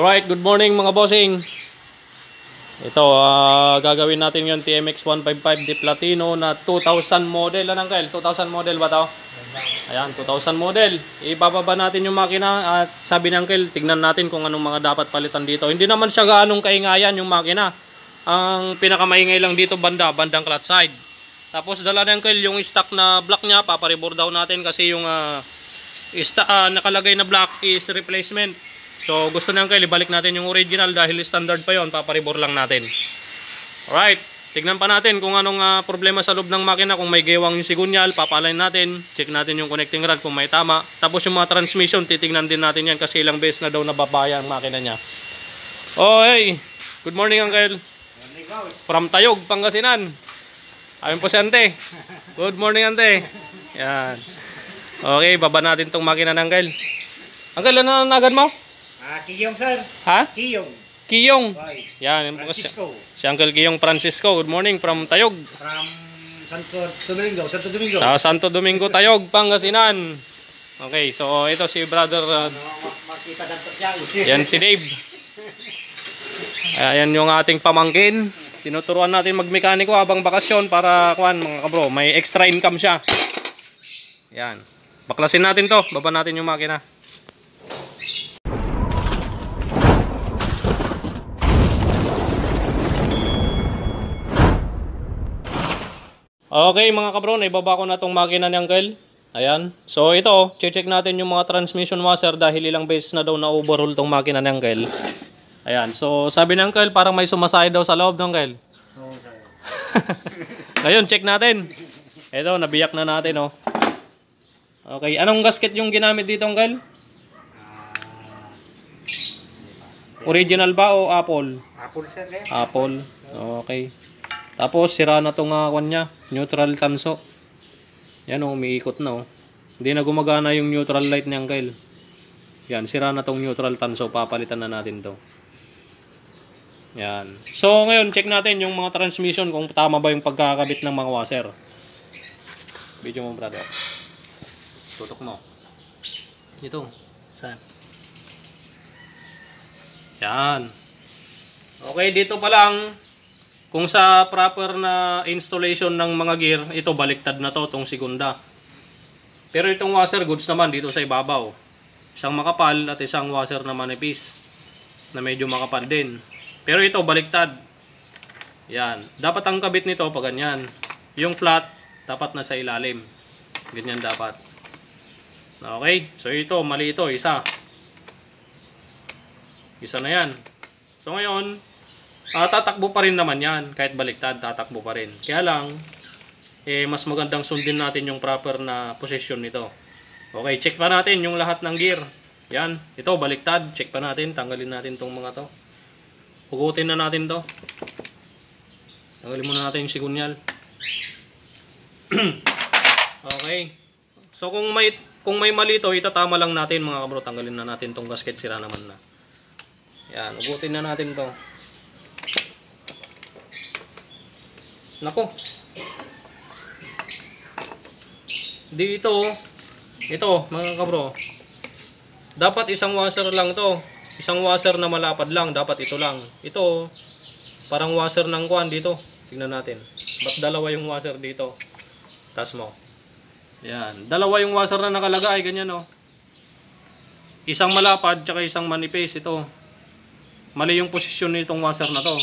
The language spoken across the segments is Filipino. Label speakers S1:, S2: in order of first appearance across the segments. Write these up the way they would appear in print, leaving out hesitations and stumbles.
S1: Alright, good morning mga bossing. Ito, gagawin natin yung TMX 155 Di Platino na 2000 model. Ano Uncle? 2000 model ba to? Ayan, 2000 model. Ibababa natin yung makina at sabi ni Uncle, tignan natin kung anong mga dapat palitan dito. Hindi naman siya gaanong kaingayan yung makina. Ang pinakamaingay lang dito bandang clutch side. Tapos dala ni Uncle yung stock na block niya, paparibor daw natin kasi yung nakalagay na block is replacement. So gusto nang kayo ibalik natin yung original dahil standard pa yon, paparibor lang natin. Alright, tignan pa natin kung anong problema sa loob ng makina. Kung may gewang yung sigunyal, papalain natin. Check natin yung connecting rod kung may tama. Tapos yung mga transmission, titignan din natin yan kasi ilang beses na daw nababaya ang makina niya. Oh hey, good morning Uncle. From Tayog, Pangasinan. Ayun po si Ante. Good morning Ante. Yan. Okay, baba natin tong makina ng Uncle. Uncle, ano nanagan mo?
S2: Kiyong sir.
S1: Ha?
S2: Kiyong.
S1: Kiyong.
S2: Yan, Francisco.
S1: Si Uncle Kiyong Francisco. Good morning from Tayog.
S2: From Santo Domingo.
S1: Santo Domingo, Tayog, Pangasinan. Okay, so ito si brother. Yan si Dave. Ayan yung ating pamangkin. Tinuturuan natin magmekaniko habang bakasyon para mga kabro, may extra income siya. Yan. Baklasin natin to. Baba natin yung makina. Okay mga kabro, naibaba ko na itong makina ni Uncle. Ayan. So ito, check natin yung mga transmission washer dahil ilang beses na daw na overhaul itong makina ni Uncle. Ayan. So sabi ni Uncle, parang may sumasakay daw sa loob ng Uncle.
S2: Oo, sir.
S1: Ngayon, check natin. Ito, nabiyak na natin oh. Okay, anong gasket yung ginamit dito Uncle? Original ba o Apple?
S2: Apple sir.
S1: Apple. Okay. Tapos sira na tong niya, neutral tanso. Yan oh, umiikot na oh. Hindi na gumagana yung neutral light ni Uncle. Yan, sira na tong neutral tanso, papalitan na natin to. Yan. So ngayon, check natin yung mga transmission kung tama ba yung pagkakabit ng mga washer. Video mo brother. Tutok mo. Ito. Saan? Yan. Okay, dito pa lang. Kung sa proper na installation ng mga gear, ito baliktad na to, itong segunda. Pero itong washer goods naman dito sa ibabaw. Isang makapal at isang washer na manipis. Na medyo makapal din. Pero ito baliktad. Yan. Dapat ang kabit nito pa ganyan. Yung flat, dapat nasa ilalim. Ganyan dapat. Okay. So ito, mali ito. Isa. Isa na yan. So ngayon, tatakbo pa rin naman yan. Kahit baliktad, tatakbo pa rin. Kaya lang, mas magandang sundin natin yung proper na position nito. Okay, check pa natin yung lahat ng gear. Yan, ito baliktad. Check pa natin, tanggalin natin tong mga to. Hugutin na natin to. Tanggalin muna natin yung sigunyal. Okay. So kung may mali to, itatama lang natin mga kabro. Tanggalin na natin tong gasket, sira naman na. Yan, hugutin na natin to. Nako. Dito, ito mga kabro. Dapat isang washer lang to. Isang washer na malapad lang, dapat ito lang. Ito, parang washer ng kuan dito. Tingnan natin. Ba't dalawa yung washer dito? Tas mo. Yan, dalawa yung washer na nakalagay, ganyan oh. Isang malapad, tsaka isang manipis ito. Mali yung posisyon nitong washer na to.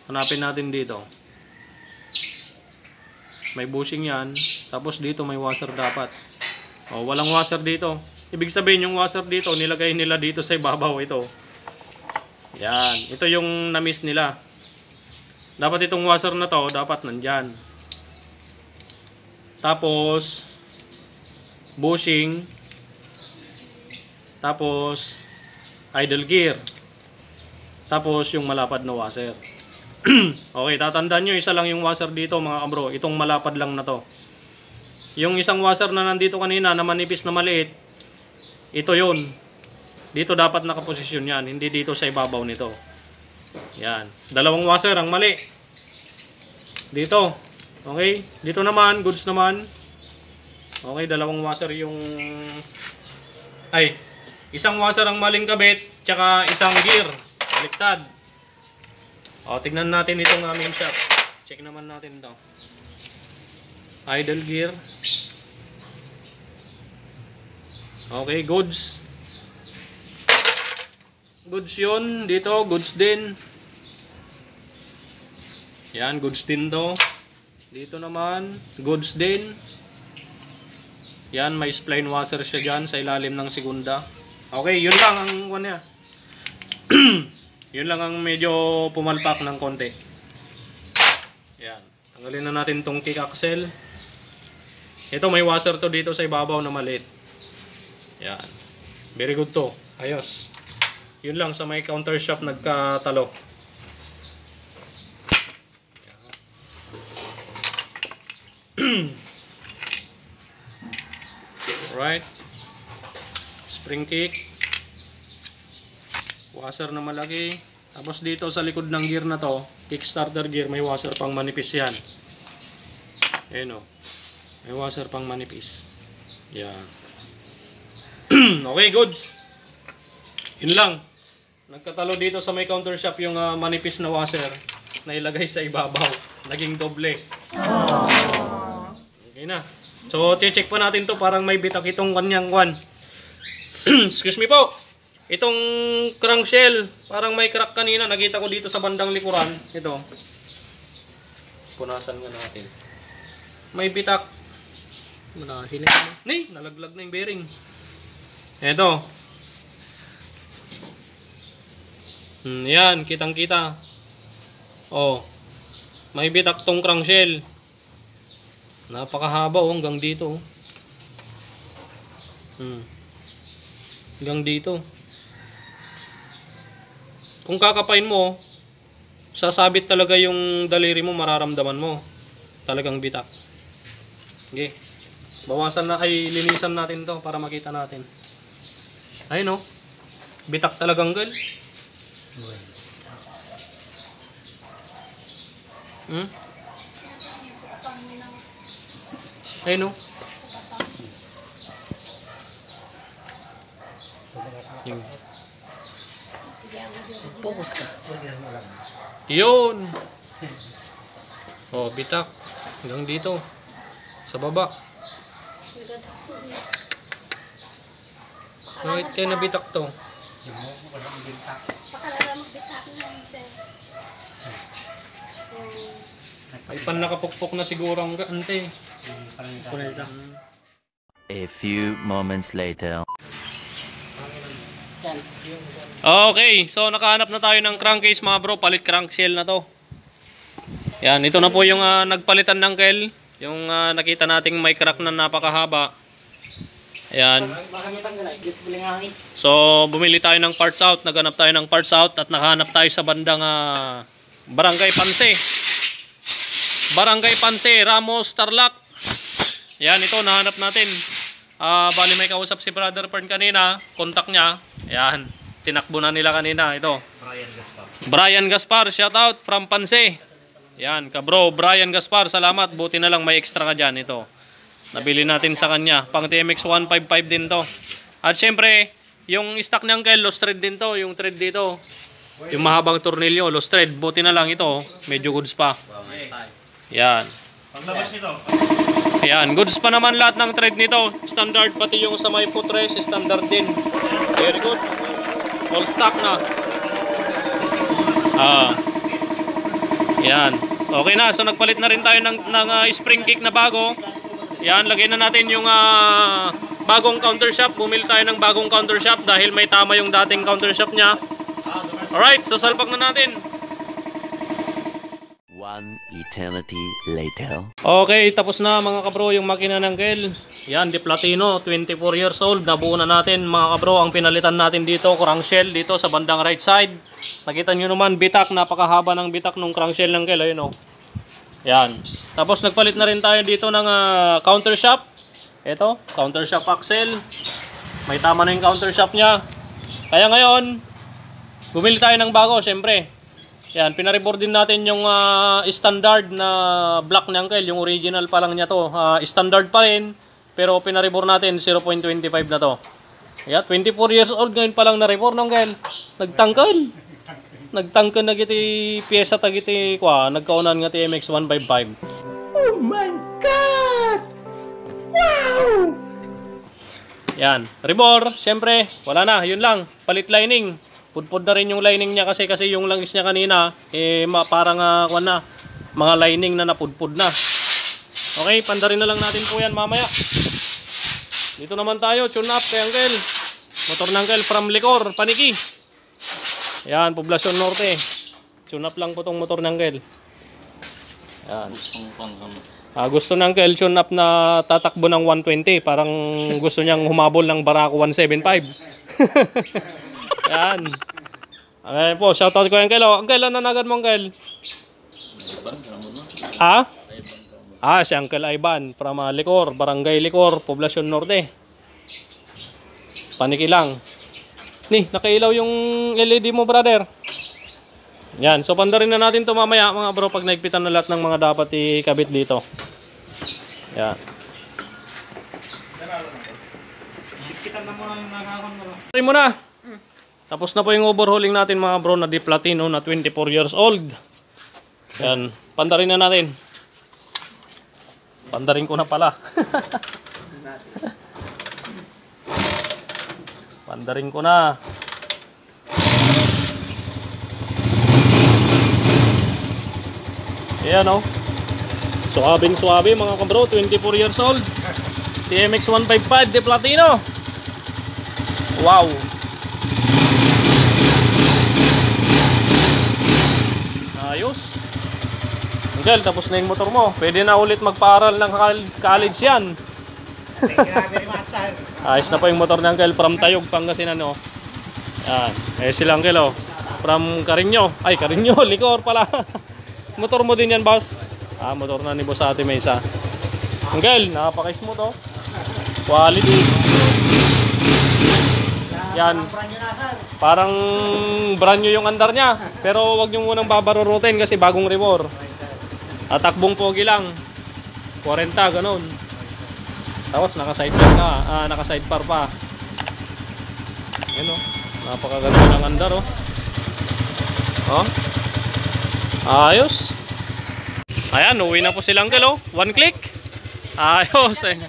S1: Hanapin natin dito. May bushing yan. Tapos dito may washer dapat. O, walang washer dito. Ibig sabihin yung washer dito, nilagay nila dito sa ibabaw ito. Yan. Ito yung na-miss nila. Dapat itong washer na to, dapat nandyan. Tapos, bushing. Tapos, idle gear. Tapos, yung malapad na washer. Okay, tatandaan nyo, isa lang yung washer dito mga kabro. Itong malapad lang na to. Yung isang washer na nandito kanina na manipis na maliit, ito yun. Dito dapat nakaposisyon yan, hindi dito sa ibabaw nito. Yan. Dalawang washer ang mali. Dito. Okay, dito naman, goods naman. Okay, dalawang washer yung Isang washer ang maling kabit, tsaka isang gear. Baliktad. O, tignan natin itong main shop. Check naman natin ito. Idle gear. Okay, goods. Goods yun. Dito, goods din. Yan, goods din to. Dito naman, goods din. Yan, may spline washer siya dyan sa ilalim ng segunda. Okay, yun lang ang one niya. Yun lang ang medyo pumalpak ng konti. Yan. Tanggalin na natin tong kick axle. Ito, may washer to dito sa ibabaw na maliit. Yan. Very good to. Ayos. Yun lang sa may counter shop nagkatalo. Right. Spring kick. Washer na malaki. Tapos dito sa likod ng gear na to, kickstarter gear, may washer pang manipis yan. Ayan o. May washer pang manipis. Yan. Okay, goods. Yun lang. Nagkatalo dito sa may counter shop yung manipis na washer na ilagay sa ibabaw. Naging doble. Okay na. So, check pa natin to. Parang may bitak itong kanyang kwan. Excuse me po. Itong crankshell, parang may crack kanina. Nakita ko dito sa bandang likuran. Ito. Punasan nga natin. May bitak.
S2: Sila.
S1: Nalaglag na yung bearing. Ito. Yan, kitang-kita. Oh. May bitak tong crankshell. Napakahaba hanggang dito. Hanggang dito. Kung kakapain mo, sasabit talaga yung daliri mo, mararamdaman mo. Talagang bitak. Okay. Bawasan na ay linisan natin to para makita natin. Ayun oh. Bitak talagang gal. Ayun oh.
S2: Focus ka.
S1: Yun. Oh, bitak. Hanggang dito. Sa baba. Bakit kayo nabitak to? Ay pan nakapukpok na siguro ang ante.
S3: A few moments later.
S1: Okay, so nakahanap na tayo ng crankcase mga bro. Palit crankshell na to. Yan, ito na po yung nagpalitan ng kel. Yung nakita nating may crack na napakahaba. Ayan. So, bumili tayo ng parts out. Naghanap tayo ng parts out at nakahanap tayo sa bandang Barangay Panse. Barangay Panse, Ramos, Tarlac. Ayan, ito nahanap natin. Bali may kausap si Brother Fern kanina. Contact niya. Ayan, tinakbo na nila kanina. Ito. Brian Gaspar, shout out from Panse. Ayan, kabro, Brian Gaspar, salamat. Buti na lang may extra ka dyan. Ito. Nabili natin sa kanya. Pang TMX 155 din to. At syempre, yung stock niyang kay lost thread din to. Yung thread dito. Yung mahabang tornilyo, lost thread. Buti na lang ito. Medyo goods pa. Yan.
S2: Paglabas nito.
S1: Yan. Goods pa naman lahat ng thread nito. Standard pati yung sa may footrest. Standard din. Very good. All stock na. Yan. Okay na. So nagpalit na rin tayo ng spring kick na bago. Yan, lagay na natin yung bagong counter shop. Bumili tayo ng bagong counter shop dahil may tama yung dating counter shop niya. Alright, so salpak na natin.
S3: One eternity later.
S1: Okay, tapos na mga kabro yung makina ng kel. Yan, Di Platino, 24 years old. Nabuo na natin mga kabro. Ang pinalitan natin dito, crankshell dito sa bandang right side. Nakita nyo naman, bitak. Napakahaba ng bitak ng crankshell ng kel. Ayun o. Yan. Tapos nagpalit na rin tayo dito ng counter shop. Ito, counter shop axle. May tama na yung counter shop niya. Kaya ngayon, bumili tayo ng bago, syempre. Yan, pinaribor din natin yung standard na block ng uncle. Yung original pa lang niya to. Standard pa rin, pero pinaribor natin 0.25 na to. Yeah, 24 years old ngayon pa lang na report nung Uncle. Nagtangkan. Nagtangkan na giti pyesa ta giti kwa, nagkaunan nga ti MX155. Oh my god! Wow! Yan, rebor, syempre, wala na, yun lang, palit lining. Pudpud na rin yung lining niya kasi yung langis niya kanina, parang na, mga lining na napudpud na. Okay, pandarin na lang natin po yan mamaya. Dito naman tayo, tune up kay Uncle. Motor ng Uncle from Licor, Paniki. Yan, Poblacion Norte. Tune up lang po tong motor ng Uncle. Yan. Gusto ng Uncle tune up na tatakbo ng 120. Parang gusto niyang humabol ng Barako 175. Yan. Okay po, shoutout ko Uncle. Uncle, ano nanagan mo Uncle? Si Uncle Ivan from Licor, Barangay Licor, Poblacion Norte. Paniki lang. Ni, nakailaw yung LED mo, brother. Yan, so pandarin na natin to mamaya, mga bro, pag naigpitan na lahat ng mga dapat ikabit dito. Yan. Try mo na. Tapos na po yung overhauling natin, mga bro, na Di Platino na 24 years old. Yan, pandarin na natin. Pandarin ko na pala. Pandarin ko na. Ayan o. Suwabing suwabe mga kabro. 24 years old. TMX 155 Di Platino. Wow. Ayos. Angel, tapos na yung motor mo. Pwede na ulit magpaaral ng college yan.
S2: Thank you very much, sir.
S1: Ayos na po yung motor ng Uncle from Tayog, Pangasinan, no? Yan. Sila Uncle, oh. From Carino. Ay, Carino. Licor pala. Motor mo din yan, boss? Motor na ni Boss Ate Mesa. Uncle, napaka-smooth, oh. Quality. Yan. Parang brand new yung andar niya. Pero wag nyo munang babarurutin kasi bagong rebor. Takbong pogi lang. 40, ganun. Tapos naka-sidebar ka, naka-sidebar pa. Yan o, napakaganda ng andar o. Ayos. Ayan, uwi na po sila Uncle o. One click. Ayos eh.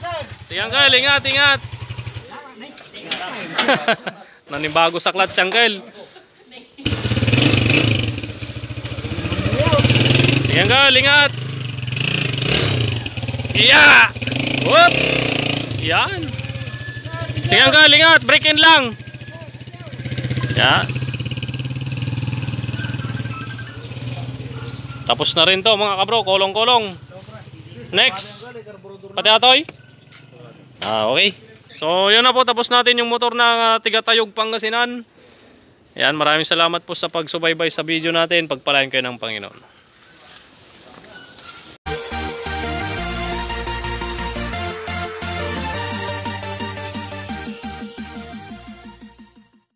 S1: Sige Uncle, ingat. Nanibago sa clutch si Uncle. Sige Uncle, ingat. Yeah! Whoop! Yan. Sige Uncle, ingat. Break in lang. Yan. Tapos na rin to mga kabro. Kolong-kolong. Next. Pati atoy? Okay. So yun na po. Tapos natin yung motor ng tiga Tayog, Pangasinan. Yan. Maraming salamat po sa pagsubaybay sa video natin. Pagpalain kayo ng Panginoon.